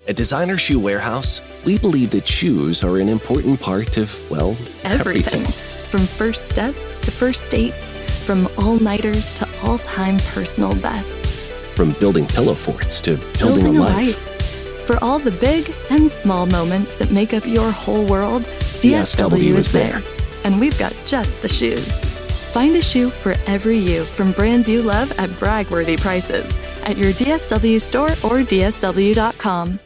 At Designer Shoe Warehouse, we believe that shoes are an important part of, well, everything. From first steps to first dates, from all-nighters to all-time personal bests. From building pillow forts to building a life. For all the big and small moments that make up your whole world, DSW is there. And we've got just the shoes. Find a shoe for every you from brands you love at brag-worthy prices at your DSW store or DSW.com.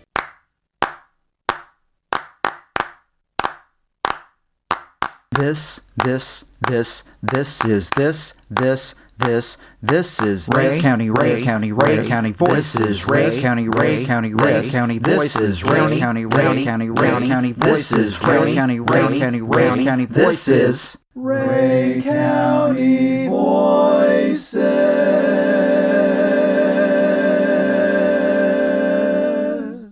This is Ray County Voices. This is Ray County Voices. This is Ray County Voices. This is Ray County Voices.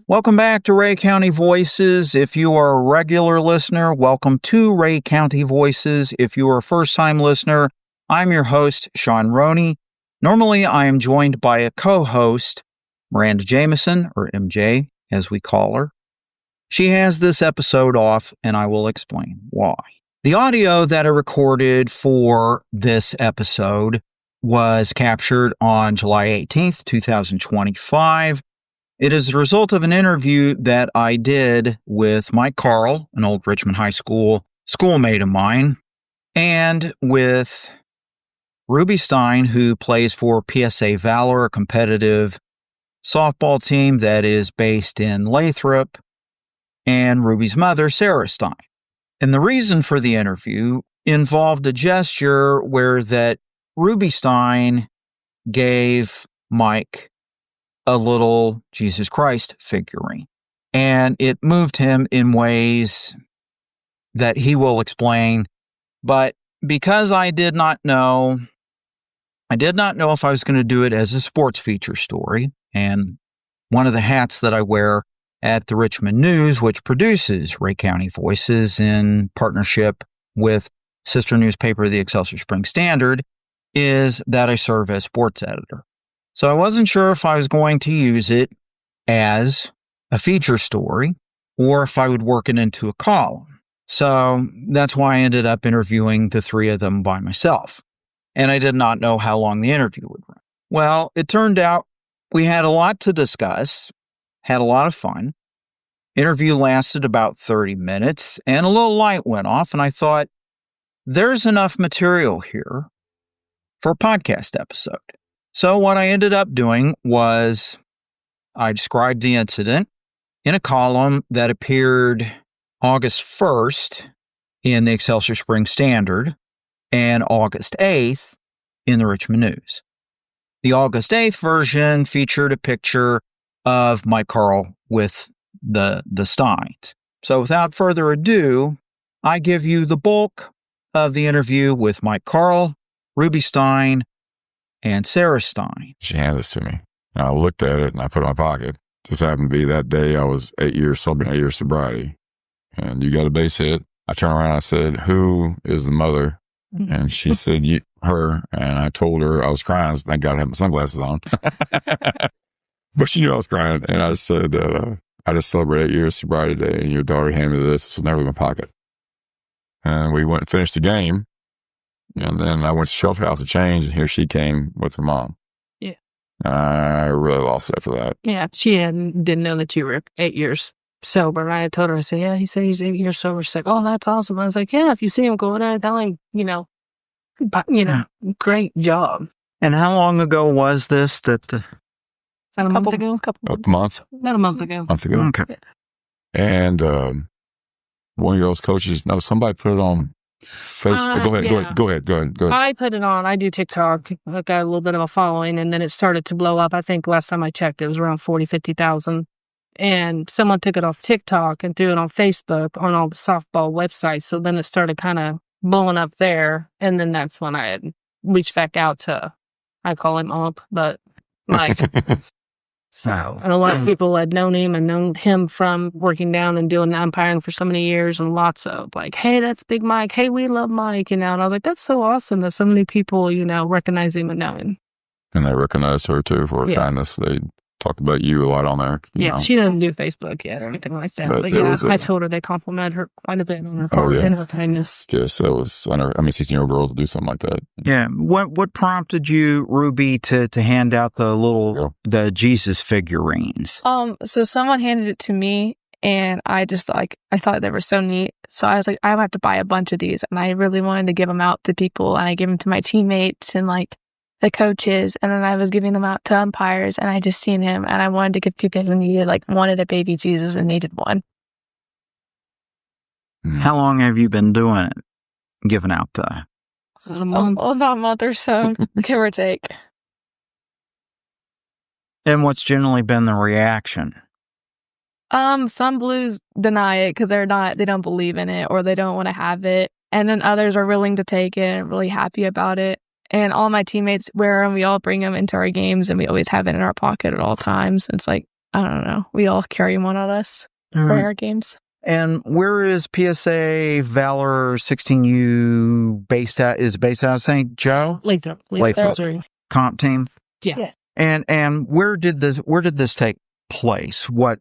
Welcome back to Ray County Voices. If you are a regular listener, welcome to Ray County Voices. If you are a first-time listener, I'm your host, Shawn Roney. Normally, I am joined by a co-host, Miranda Jameson, or MJ, as we call her. She has this episode off, and I will explain why. The audio that I recorded for this episode was captured on July 18th, 2025. It is the result of an interview that I did with Mike Karl, an old Richmond High School schoolmate of mine, and with Ruby Stein, who plays for PSA Valor, a competitive softball team that is based in Lathrop, and Ruby's mother, Sara Stein. And the reason for the interview involved a gesture where that Ruby Stein gave Mike a little Jesus Christ figurine. And it moved him in ways that he will explain. But because I did not know if I was going to do it as a sports feature story. And one of the hats that I wear at the Richmond News, which produces Ray County Voices in partnership with sister newspaper, the Excelsior Spring Standard, is that I serve as sports editor. So I wasn't sure if I was going to use it as a feature story or if I would work it into a column. So that's why I ended up interviewing the three of them by myself. And I did not know how long the interview would run. Well, it turned out we had a lot to discuss, had a lot of fun. Interview lasted about 30 minutes and a little light went off. And I thought, there's enough material here for a podcast episode. So what I ended up doing was I described the incident in a column that appeared August 1st in the Excelsior Spring Standard and August 8th in the Richmond News. The August 8th version featured a picture of Mike Karl with the Steins. So without further ado, I give you the bulk of the interview with Mike Karl, Ruby Stein, and Sara Stein. She handed this to me. And I looked at it and I put it in my pocket. Just happened to be that day I was 8 years sobriety. And you got a base hit. I turned around and I said, "Who is the mother?" And she said, "Her." And I told her I was crying. Thank God I had my sunglasses on. But she knew I was crying. And I said that I just celebrated 8 years sobriety today and your daughter handed me this. So never in my pocket. And we went and finished the game. And then I went to shelter house to change, and here she came with her mom. Yeah. I really lost it after that. Yeah, she didn't know that you were 8 years sober. And I told her, I said, yeah, he said he's 8 years sober. She's like, oh, that's awesome. I was like, yeah, if you see him going out, tell him, great job. And how long ago was this that the... Is that a month ago? A month. About a month ago. Okay. And one of those coaches, somebody put it on Facebook. Go ahead. I put it on. I do TikTok. I got a little bit of a following, and then it started to blow up. I think last time I checked, it was around 50,000. And someone took it off TikTok and threw it on Facebook on all the softball websites. So then it started kind of blowing up there. And then that's when I had reached back out to, I call him Ump, but Mike. So, and a lot of people had known him and known him from working down and doing umpiring for so many years, and lots of like, hey, that's Big Mike. Hey, we love Mike. And I was like, that's so awesome that so many people, recognize him and know him. And they recognized her too for her kindness. talked about you a lot on there. Yeah, know. she doesn't do Facebook yet or anything like that. But yeah, I told her they complimented her quite a bit on her part and her kindness. Yes, it was 16-year-old girls to do something like that. Yeah. What prompted you, Ruby, to hand out the Jesus figurines? So someone handed it to me, and I just I thought they were so neat. So I was like, I have to buy a bunch of these, and I really wanted to give them out to people, and I gave them to my teammates and the coaches, and then I was giving them out to umpires, and I just seen him, and I wanted to give people who wanted a baby Jesus and needed one. How long have you been doing it? Giving out about a month or so, give or take. And what's generally been the reaction? Some Blues deny it because they don't believe in it or they don't want to have it. And then others are willing to take it and really happy about it. And all my teammates wear them. We all bring them into our games and we always have it in our pocket at all times. It's I don't know. We all carry one on us for our games. And where is PSA Valor 16U based out? Is it based out of St. Joe? Lathrop. Comp team? Yeah. And where did this take place? What?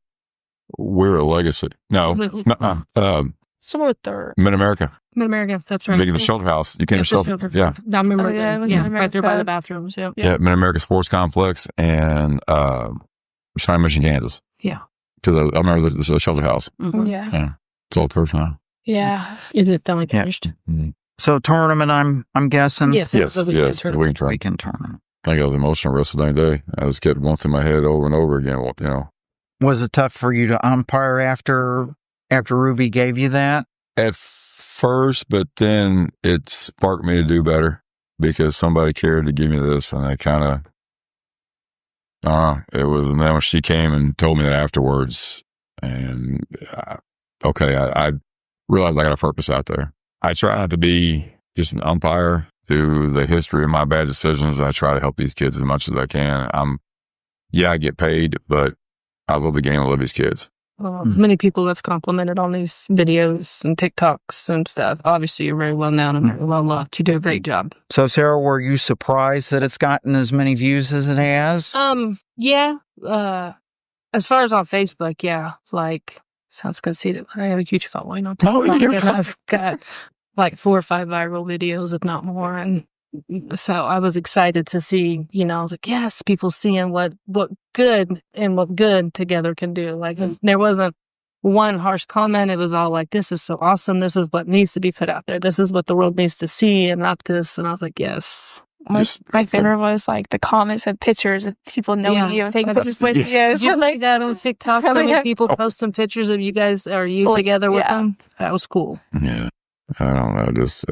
We're a legacy. No. Somewhere third. Mid-America. Mid-America, that's right. Big in the shelter house. You came to shelter. Yeah. I remember it was right there by the bathrooms. Yeah. Yeah, Mid-America Sports Complex and Cheyenne Mission, Kansas. Yeah. Because I remember the shelter house. Mm-hmm. Yeah. It's all perfect now. Yeah. Is it finally finished? Mm-hmm. So tournament, I'm guessing? Yes. Weekend tournament. Weekend tournament. I think I was emotional the rest of the day. I just kept going through my head over and over again, Was it tough for you to umpire after Ruby gave you that? At first, but then it sparked me to do better because somebody cared to give me this, and I kind of, it was, and then when she came and told me that afterwards, and I realized I got a purpose out there. I try not to be just an umpire through the history of my bad decisions. I try to help these kids as much as I can. I get paid, but I love the game. I love these kids. Well, as many people that's complimented on these videos and TikToks and stuff. Obviously, you're very well known and very well loved. You do a great job. So, Sara, were you surprised that it's gotten as many views as it has? Yeah. As far as on Facebook, yeah. Sounds conceited. I have a huge following on TikTok. And I've got 4 or 5 viral videos, if not more. And so I was excited to see, I was like, yes, people seeing what good and what good together can do. There wasn't one harsh comment. It was all this is so awesome. This is what needs to be put out there. This is what the world needs to see and not this. And I was like, yes. My favorite was the comments and pictures of people knowing you and taking pictures with you. Did you see that on TikTok? So many people posting pictures of you guys or you together with them. That was cool. Yeah. I don't know. Just,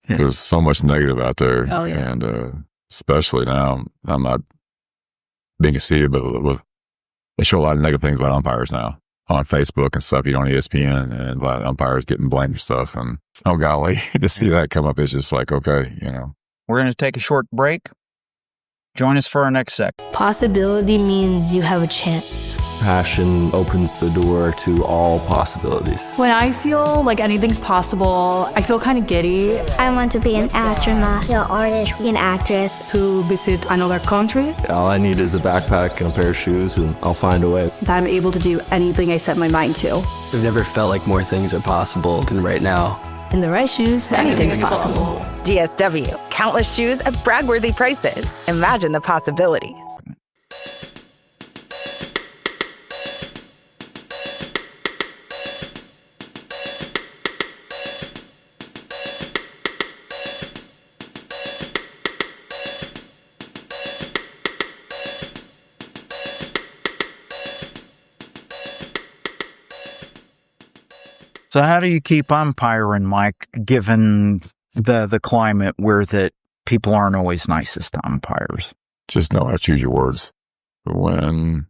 there's so much negative out there. Oh, yeah. And, especially now, I'm not being conceited, but they show a lot of negative things about umpires now on Facebook and stuff. You know, on ESPN and a lot of umpires getting blamed for stuff. And, oh, golly, to see that come up is just okay, We're going to take a short break. Join us for our next sec. Possibility means you have a chance. Passion opens the door to all possibilities. When I feel like anything's possible, I feel kind of giddy. I want to be an astronaut, an artist, an actress. To visit another country. All I need is a backpack and a pair of shoes, and I'll find a way. That I'm able to do anything I set my mind to. I've never felt like more things are possible than right now. In the right shoes, anything's possible. DSW, countless shoes at brag-worthy prices. Imagine the possibilities. So how do you keep umpiring, Mike, given the climate where that people aren't always nicest to umpires? Just know how to choose your words. When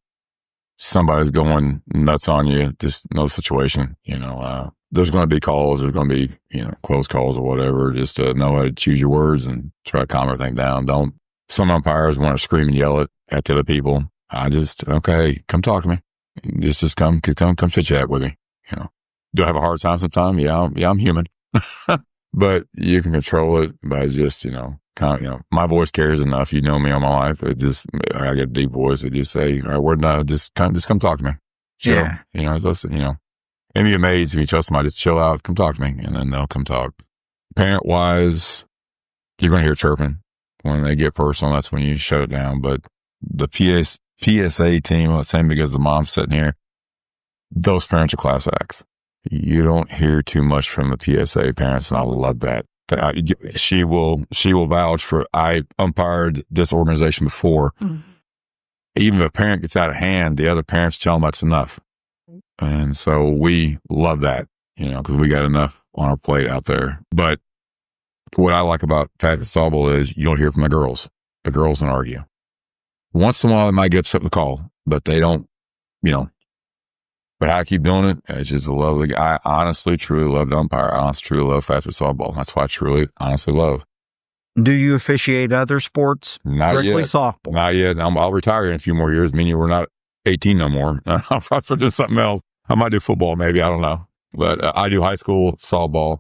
somebody's going nuts on you, just know the situation. There's going to be calls. There's going to be, close calls or whatever. Just know how to choose your words and try to calm everything down. Some umpires want to scream and yell at the other people. Okay, come talk to me. Just come chit chat with me. Do I have a hard time sometimes? Yeah, I'm human. But you can control it by just, kind of, my voice carries enough. You know me all my life. I get a deep voice. I just say, all right, we're not, just come talk to me. Chill. Yeah. And be amazed if you tell somebody to chill out, come talk to me, and then they'll come talk. Parent wise, you're going to hear chirping when they get personal. That's when you shut it down. But the PSA team, same because the mom's sitting here, those parents are class acts. You don't hear too much from the PSA parents, and I love that. She will vouch for. I umpired this organization before. Mm-hmm. Even if a parent gets out of hand, the other parents tell them that's enough. And so we love that, because we got enough on our plate out there. But what I like about fabulous softball is you don't hear from the girls. The girls don't argue. Once in a while, they might get upset with the call, but they don't, But how I keep doing it, it's just a love. I honestly, truly love the umpire. I honestly, truly love fabulous softball. That's what I truly, honestly love. Do you officiate other sports? Not strictly yet. Softball? Not yet. I'll retire in a few more years, meaning we're not 18 no more. I'll probably do something else. I might do football, maybe. I don't know. But I do high school softball,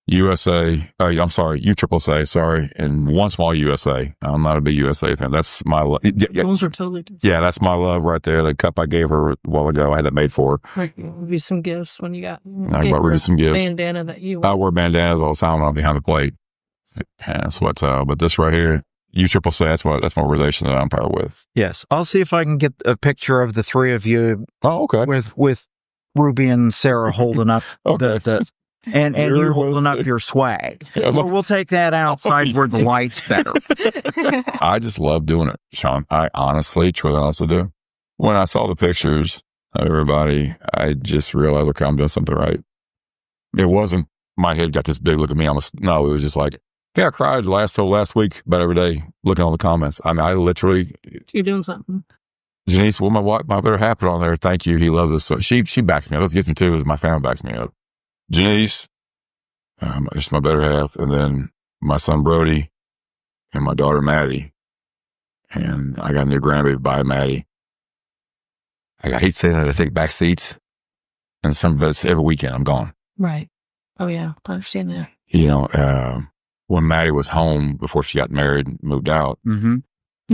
USSSA, sorry, and one small USA. I'm not a big USA fan. That's my love. Those are totally different. Yeah, that's my love right there. The cup I gave her a while ago, I had it made for her. Right. Maybe some gifts when you got. I brought Ruby some gifts. Bandana that you. I wear bandanas all the time when I'm behind the plate. And that's what. But this right here, USSSA. That's my organization that I umpire with. Yes, I'll see if I can get a picture of the three of you. Oh, okay. With Ruby and Sara holding up okay. And you're holding up your swag. Yeah, we'll take that outside where the light's better. I just love doing it, Shawn. I honestly, truly honestly do. When I saw the pictures of everybody, I just realized, okay, I'm doing something right. It wasn't my head got this big, look at me. No, it was just like, yeah, I cried last week, but every day looking at all the comments. I mean, I literally. You're doing something. Janice, well, my better half put on there. Thank you. He loves us. So she backs me up. That's gets me too, is my family backs me up. Janice, it's my better half, and then my son Brody, and my daughter Maddie, and I got a new grandbaby by Maddie. I hate saying that I take back seats, and that's every weekend I'm gone. Right. Oh yeah, I understand that. When Maddie was home before she got married and moved out,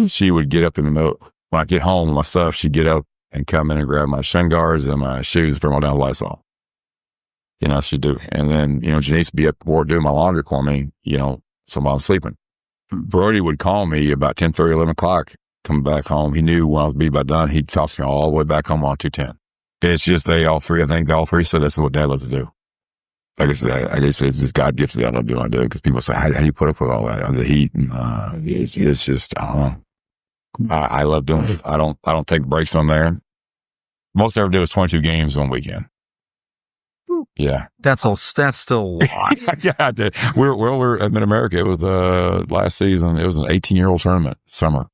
she would get up in the middle. When I get home with my stuff, she'd get up and come in and grab my shin guards and my shoes and put them all down the Lysol. She'd do. And then, Janice would be up board doing my laundry for me, so while I'm sleeping. Brody would call me about 10:30, 11 o'clock, coming back home. He knew when I was be about done, he'd talk to me all the way back home on 210. It's just I think all three said that's what Dad loves to do. Like I said, I guess it's just God gifted that I love doing what I do, because people say, how do you put up with all that? The heat, and it's just, I don't know. I love doing it. I don't take breaks on there. Most I ever do is 22 games on weekend. Yeah. That's still a lot. Yeah, I did. We're at Mid-America. It was last season. It was an 18-year-old tournament, summer.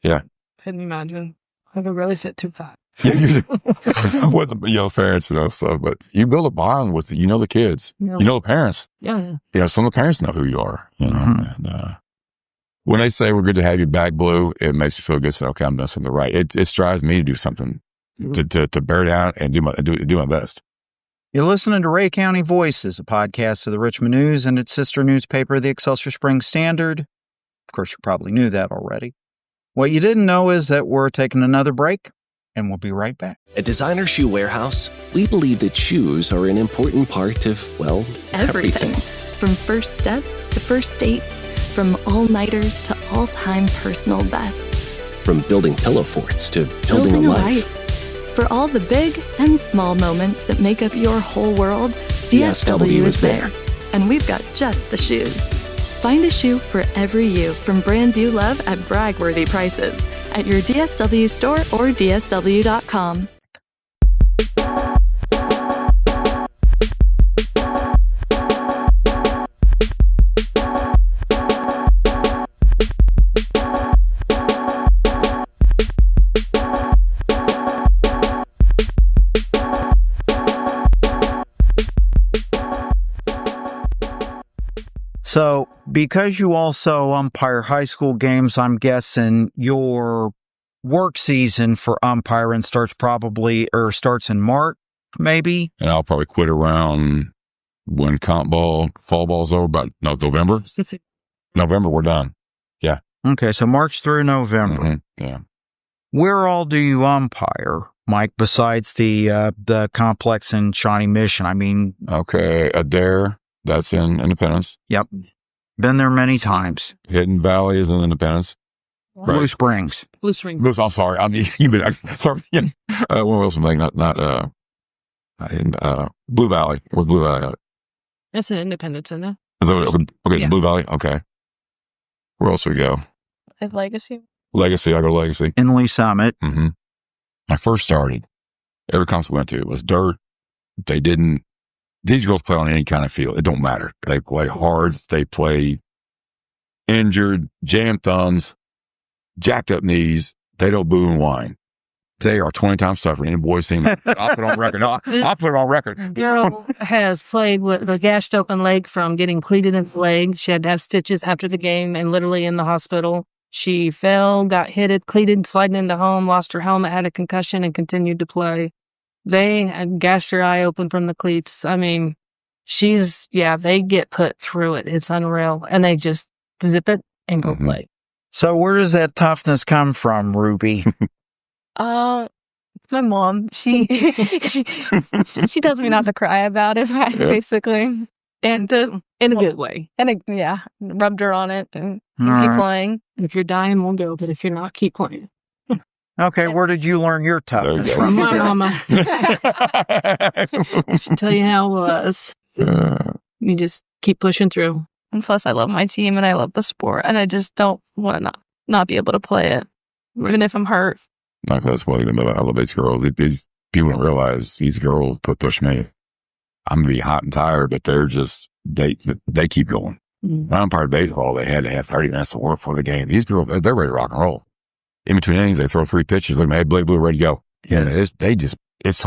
Yeah. Couldn't imagine. I could really sit too fat. With the parents and stuff, but you build a bond with the kids. Yeah. The parents. Yeah. Some of the parents know who you are, and when they say we're good to have you back, Blue, it makes you feel good. So, okay, I'm doing something right. It strives me to do something, to bear down and do my best. You're listening to Ray County Voices, a podcast of the Richmond News and its sister newspaper, the Excelsior Springs Standard. Of course, you probably knew that already. What you didn't know is that we're taking another break, and we'll be right back. At Designer Shoe Warehouse, we believe that shoes are an important part of, everything. From first steps to first dates, from all-nighters to all-time personal bests. From building pillow forts to building a life. For all the big and small moments that make up your whole world, DSW is there. And we've got just the shoes. Find a shoe for every you from brands you love at brag-worthy prices at your DSW store or DSW.com. So, because you also umpire high school games, I'm guessing your work season for umpiring starts in March, maybe? And I'll probably quit around when fall ball's over, about November. November, we're done. Yeah. Okay, so March through November. Mm-hmm. Yeah. Where all do you umpire, Mike, besides the complex in Shawnee Mission? I mean... Okay, Adair, that's in Independence. Yep. Been there many times. Hidden Valley is in Independence. Right. Blue Springs. I'm sorry. Sorry. What else am I not Hidden, Blue Valley. Where's Blue Valley at? It's an Independence, isn't it? Okay, yeah. Blue Valley. Okay. Where else we go? At Legacy. Legacy. I go to Legacy. In Lee Summit. Mm-hmm. I first started. Every concert we went to, it was dirt. These girls play on any kind of field. It don't matter. They play hard. They play injured, jammed thumbs, jacked up knees. They don't boo and whine. They are 20 times tougher. Any boys seen it. I'll put it on record. I'll put it on record. Girl has played with a gashed open leg from getting cleated in the leg. She had to have stitches after the game and literally in the hospital. She fell, got hit, cleated, sliding into home, lost her helmet, had a concussion, and continued to play. They had gashed her eye open from the cleats. I mean, they get put through it. It's unreal. And they just zip it and go play. So where does that toughness come from, Ruby? My mom, she tells me not to cry about it, basically. And in a good way. And rubbed her on it and keep playing. If you're dying, we'll go. But if you're not, keep playing. Okay, where did you learn your toughness from? My mama. She'll tell you how it was. You just keep pushing through. And plus, I love my team and I love the sport. And I just don't want to not be able to play it, even if I'm hurt. Like that's one thing I love these girls. These people don't realize these girls push me. I'm gonna be hot and tired, but they're just they keep going. When I umpired baseball, they had to have 30 minutes to work for the game. These people, they're ready to rock and roll. In between innings, they throw 3 pitches. Look, hey, blue, ready to go. Yeah, it's totally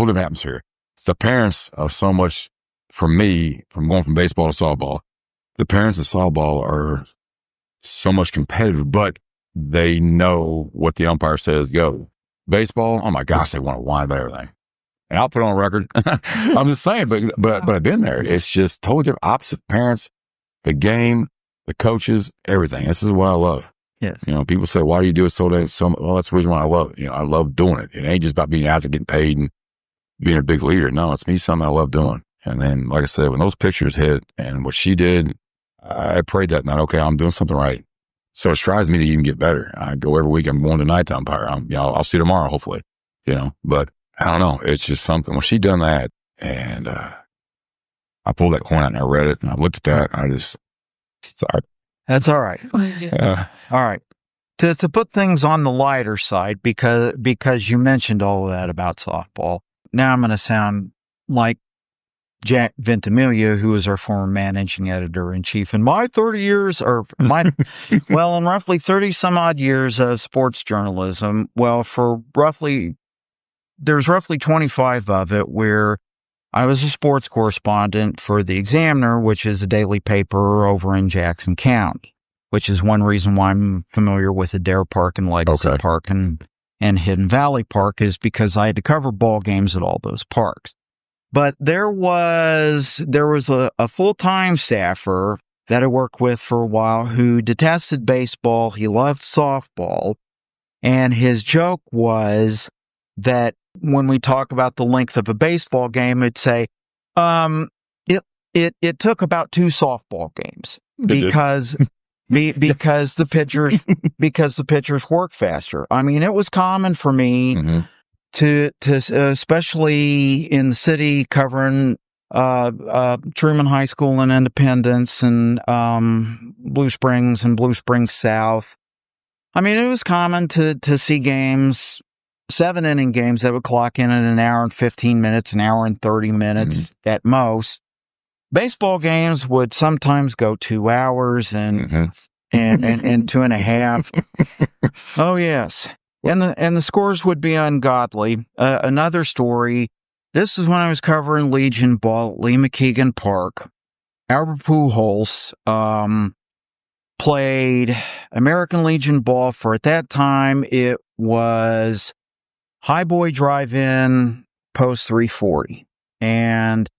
different atmosphere. The parents are so much, for me, from going from baseball to softball, the parents of softball are so much competitive, but they know what the umpire says go. Baseball, oh my gosh, they want to whine about everything. And I'll put it on record. I'm just saying, but I've been there. It's just totally different. Opposite parents, the game, the coaches, everything. This is what I love. Yes. People say, why do you do it so well, that's the reason why I love it. I love doing it. It ain't just about being out there getting paid and being a big leader. No, it's me, something I love doing. And then, like I said, when those pictures hit and what she did, I prayed that night, okay, I'm doing something right. So it strives me to even get better. I go every week. I'm going tonight to umpire. I'll see tomorrow, hopefully, but I don't know. It's just something. When she done that and, I pulled that coin out and I read it and I looked at that. Sorry. That's all right. All right. To put things on the lighter side, because you mentioned all of that about softball. Now I'm going to sound like Jack Ventimiglia, who is our former managing editor-in-chief. In my 30 years, in roughly 30 some odd years of sports journalism, there's roughly 25 of it where I was a sports correspondent for the Examiner, which is a daily paper over in Jackson County, which is one reason why I'm familiar with Adair Park and Legacy Park and Hidden Valley Park, is because I had to cover ball games at all those parks. But there was a full-time staffer that I worked with for a while who detested baseball. He loved softball. And his joke was that when we talk about the length of a baseball game, it'd say, it took about 2 softball games because the pitchers work faster. I mean, it was common for me to especially in the city covering Truman High School and Independence and Blue Springs and Blue Springs South. I mean, it was common to see games, 7-inning games that would clock in at an hour and 15 minutes, an hour and 30 minutes at most. Baseball games would sometimes go 2 hours and 2.5. Oh, yes. And the scores would be ungodly. Another story. This is when I was covering Legion ball at Lee McKeegan Park. Albert Pujols played American Legion ball for, at that time, it was Highboy Drive-In, post 340. And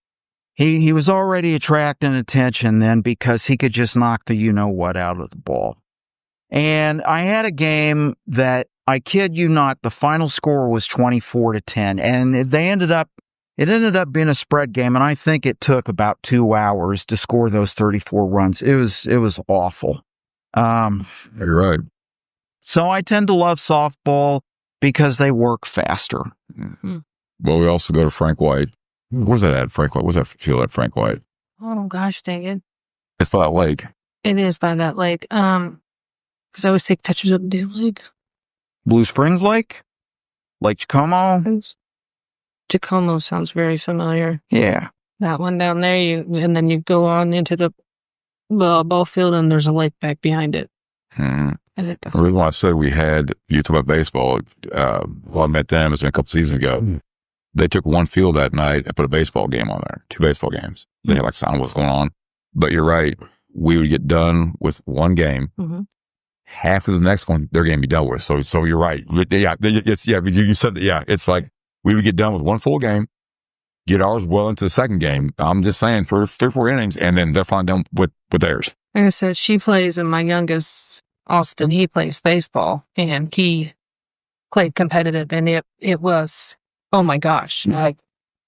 He was already attracting attention then because he could just knock the you-know-what out of the ball. And I had a game that, I kid you not, the final score was 24-10. And it ended up being a spread game, and I think it took about 2 hours to score those 34 runs. It was awful. You're right. So I tend to love softball because they work faster. Mm-hmm. Well, we also go to Frank White. Where's that at, Frank White? What's that feel at Frank White? Oh, gosh, dang it. It's by that lake. It is by that lake. Because I always take pictures of the damn lake. Blue Springs Lake? Lake Jacomo? Jacomo sounds very familiar. Yeah. That one down there, and then you go on into the ball field, and there's a lake back behind it. Mm-hmm. The reason why I said you talk about baseball, well, I met them, it's been a couple seasons ago. Mm-hmm. They took one field that night and put a baseball game on there, 2 baseball games. They had sound what's going on. But you're right. We would get done with one game. Mm-hmm. Half of the next one, their game be done with. So you're right. Yeah, you said that. Yeah, it's like we would get done with one full game, get ours well into the second game. I'm just saying for 3 or 4 innings, and then they're finally done with theirs. Like I said, she plays, and my youngest, Austin, he plays baseball, and he played competitive, and it was, oh my gosh. Mm-hmm.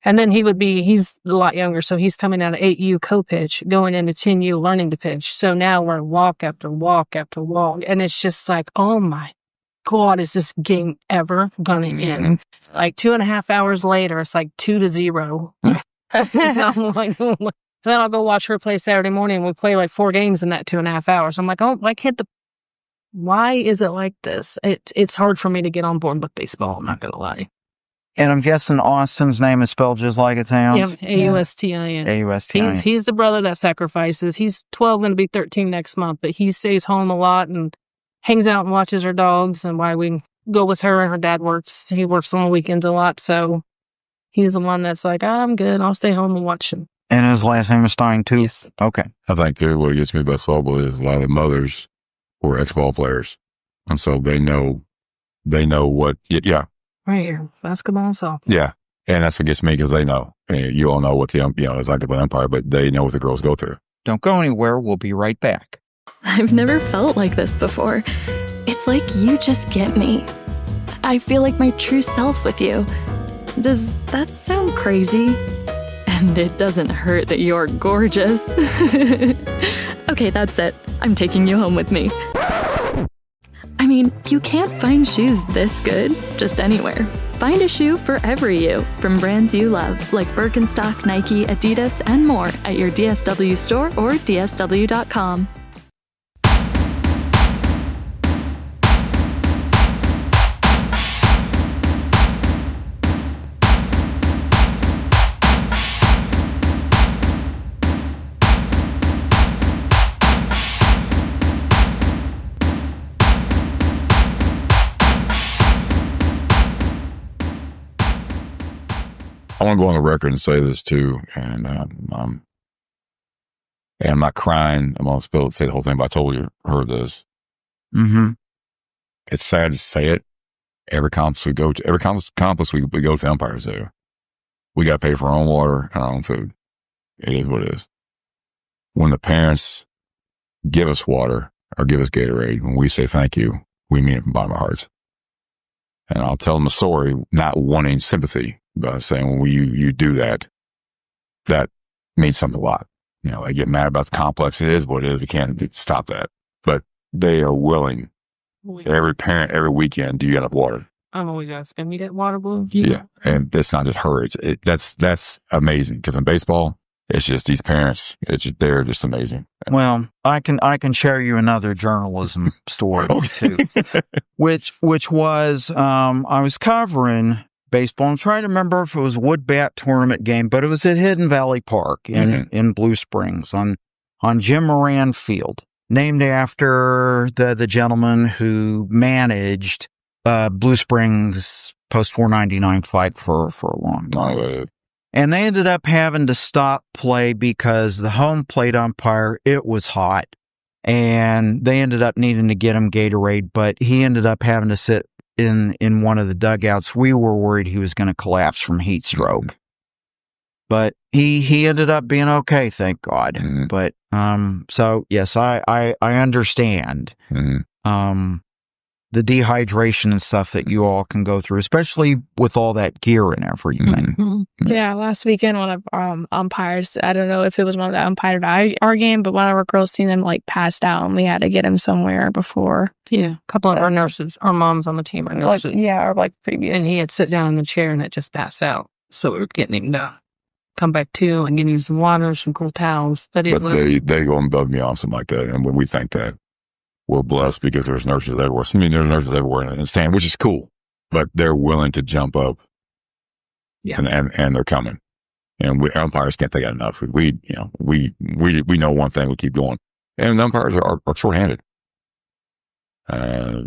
And then he's a lot younger, so he's coming out of 8U co-pitch, going into 10U learning to pitch. So now we're walk after walk after walk, and it's just like, oh my God, is this game ever gonna end? Like 2.5 hours later, it's like 2-0. And I'm like, oh my. Then I'll go watch her play Saturday morning, and we play like 4 games in that 2.5 hours. I'm like, oh, why is it like this? It's hard for me to get on board with baseball, I'm not gonna lie. And I'm guessing Austin's name is spelled just like it sounds? Yeah, A-U-S-T-I-N. A-U-S-T-I-N. He's the brother that sacrifices. He's 12, going to be 13 next month, but he stays home a lot and hangs out and watches her dogs, and why we go with her, and her dad works. He works on the weekends a lot, so he's the one that's like, I'm good, I'll stay home and watch him. And his last name is Stein, too? Yes. Okay. I think, too, what gets me about softball is a lot of the mothers were ex-ball players, and so they know what, yeah. Right here, basketball and softball. Yeah, and that's what gets me, because they know. And you all know what it's like the umpire, but they know what the girls go through. Don't go anywhere. We'll be right back. I've never felt like this before. It's like you just get me. I feel like my true self with you. Does that sound crazy? And it doesn't hurt that you're gorgeous. Okay, that's it. I'm taking you home with me. I mean, you can't find shoes this good just anywhere. Find a shoe for every you from brands you love, like Birkenstock, Nike, Adidas, and more at your DSW store or dsw.com. I want to go on the record and say this too, and I'm not crying. I'm going to say the whole thing, but I told her this. Mm-hmm. It's sad to say it. Every conference we go to, we go to umpires there. We got to pay for our own water and our own food. It is what it is. When the parents give us water or give us Gatorade, when we say thank you, we mean it from the bottom of our hearts. And I'll tell them a story, not wanting sympathy, but saying when you do that, that means something a lot. They get mad about the complex. It is what it is. We can't stop that. But they are willing. Every parent, every weekend, do you get enough water? I'm always asking me that water blue. Yeah. And that's not just her. That's amazing. Because in baseball, it's just these parents. They're just amazing. Well, I can share you another journalism story too, which was I was covering baseball. I'm trying to remember if it was a wood bat tournament game, but it was at Hidden Valley Park in Blue Springs on Jim Moran Field, named after the gentleman who managed Blue Springs post 499 fight for a long time. And they ended up having to stop play because the home plate umpire, it was hot. And they ended up needing to get him Gatorade, but he ended up having to sit in one of the dugouts. We were worried he was going to collapse from heat stroke. But he ended up being okay, thank God. Mm-hmm. But so yes, I understand the dehydration and stuff that you all can go through, especially with all that gear and everything. Mm-hmm. Yeah, last weekend one of umpires, I don't know if it was one of the umpired our game, but one of our girls seen him like passed out, and we had to get him somewhere before. Yeah, a couple of our nurses, our moms on the team are nurses. Or previous. And he had sit down in the chair and it just passed out. So we were getting him to come back to and getting him some water, some cool towels. But they go and bug me on something like that. And when we think that we're blessed because there's nurses everywhere. I mean, there's nurses everywhere in the stand, which is cool. But they're willing to jump up. Yeah. And they're coming. And umpires can't take that enough. We know one thing, we keep going. And the umpires are short-handed.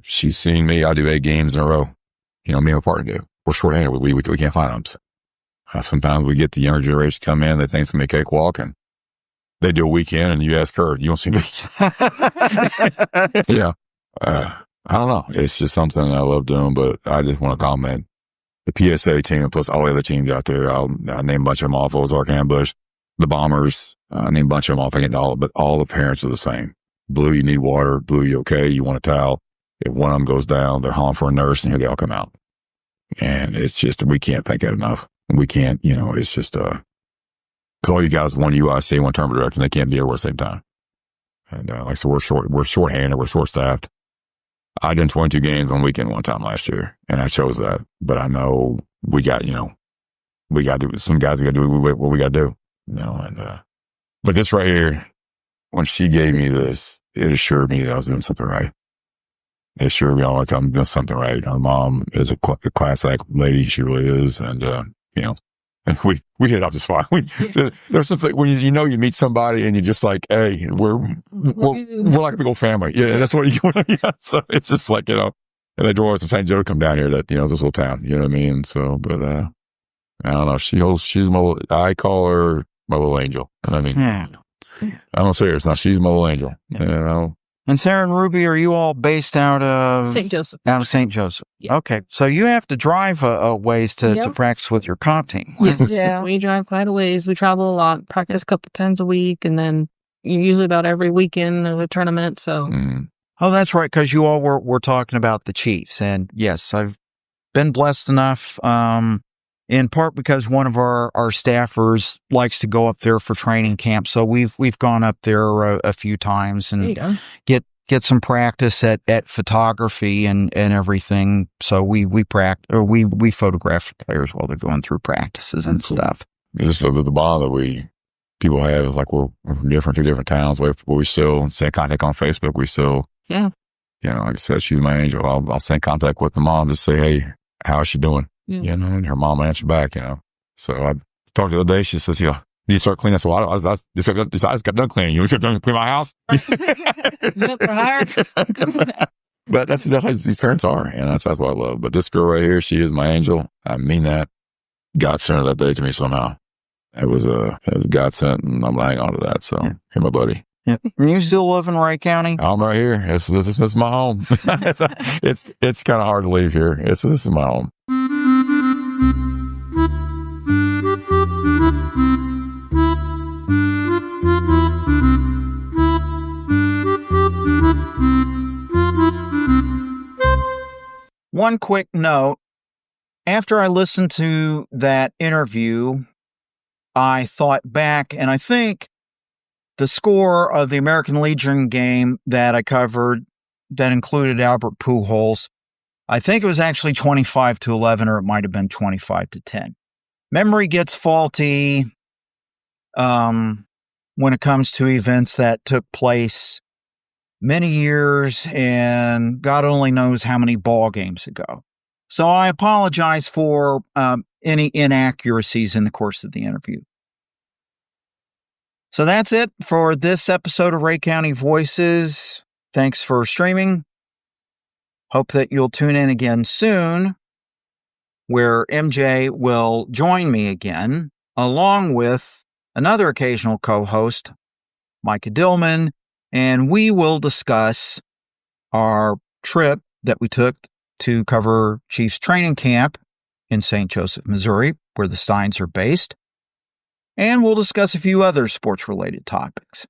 She's seen me. I do 8 games in a row. Me and my partner do. We're short-handed. We can't find umps. Sometimes we get the younger generation come in. They think it's going to be a cakewalk, and they do a weekend, and you ask her, you don't see me. Yeah. I don't know. It's just something I love doing, but I just want to comment. The PSA team, plus all the other teams out there, I'll name a bunch of them off. Ozark Ambush, the Bombers, I name a bunch of them off. I get all, but all the parents are the same. Blue, you need water. Blue, you okay? You want a towel? If one of them goes down, they're hauling for a nurse, and here they all come out. And it's just, we can't thank that enough. We can't, it's just, cause all you guys, one UIC, one term director, they can't be everywhere at the same time. And, like I said, we're short-handed, we're short-staffed. I did 22 games on weekend one time last year, and I chose that. But I know we got, we got to do, some guys, we got to do what we got to do, but this right here, when she gave me this, it assured me that I was doing something right. It assured me I'm doing something right. Her mom is a class act lady. She really is. And, and we hit it off just fine. There's something when you meet somebody and you're just like, hey, we're like a big old family. Yeah. That's what so it's just like, and they drove us to St. Joe to come down here this little town, you know what I mean? So, but, I don't know. She's I call her my little angel. And I mean, I'm serious. Now she's my little angel, And Sara and Ruby, are you all based out of St. Joseph? Out of St. Joseph. Yeah. Okay. So you have to drive a ways to practice with your comp team. Yes. Yeah. We drive quite a ways. We travel a lot, practice a couple times a week, and then usually about every weekend of a tournament. So. Oh, that's right. Because you all were talking about the Chiefs. And yes, I've been blessed enough, in part because one of our staffers likes to go up there for training camp. So we've gone up there a few times and get some practice at photography and everything. So we photograph players while they're going through practices and stuff. It's just the bond that people have is like we're from two different towns where we still stay in contact on Facebook. We still, like I said, she's my angel. I'll stay in contact with the mom to say, hey, how's she doing? And her mom answered back, So I talked the other day. She says, do you start cleaning? I said, well, I just got done cleaning. You done clean my house? But that's exactly how these parents are. And that's what I love. But this girl right here, she is my angel. I mean that. God sent her that day to me somehow. It was God sent, and I'm hanging on to that. So, hey, my buddy. Yeah. And you still live in Ray County? I'm right here. This is my home. It's kind of hard to leave here. This is my home. One quick note. After I listened to that interview, I thought back, and I think the score of the American Legion game that I covered that included Albert Pujols, I think it was actually 25-11, or it might have been 25-10. Memory gets faulty when it comes to events that took place many years and God only knows how many ball games ago. So I apologize for any inaccuracies in the course of the interview. So that's it for this episode of Ray County Voices. Thanks for streaming. Hope that you'll tune in again soon, where MJ will join me again, along with another occasional co-host, Micah Dillman, and we will discuss our trip that we took to cover Chiefs training camp in St. Joseph, Missouri, where the Steins are based. and we'll discuss a few other sports-related topics.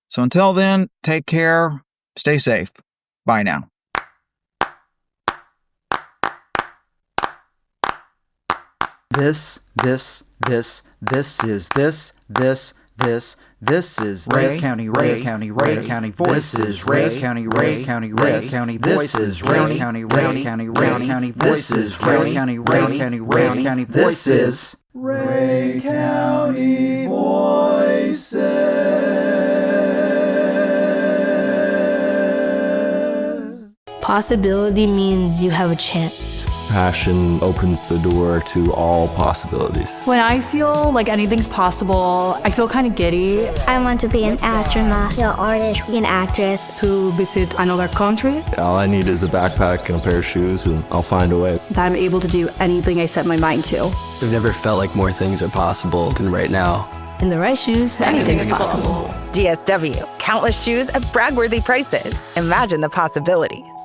So until then, take care, stay safe. Bye now. This is Ray County Voices. This is Ray County Voices. This is Ray County Voices. This is Ray County Voices. Possibility means you have a chance. Passion opens the door to all possibilities. When I feel like anything's possible, I feel kind of giddy. I want to be an astronaut, an artist, an actress. To visit another country. All I need is a backpack and a pair of shoes, and I'll find a way. That I'm able to do anything I set my mind to. I've never felt like more things are possible than right now. In the right shoes, anything's possible. DSW, countless shoes at brag-worthy prices. Imagine the possibilities.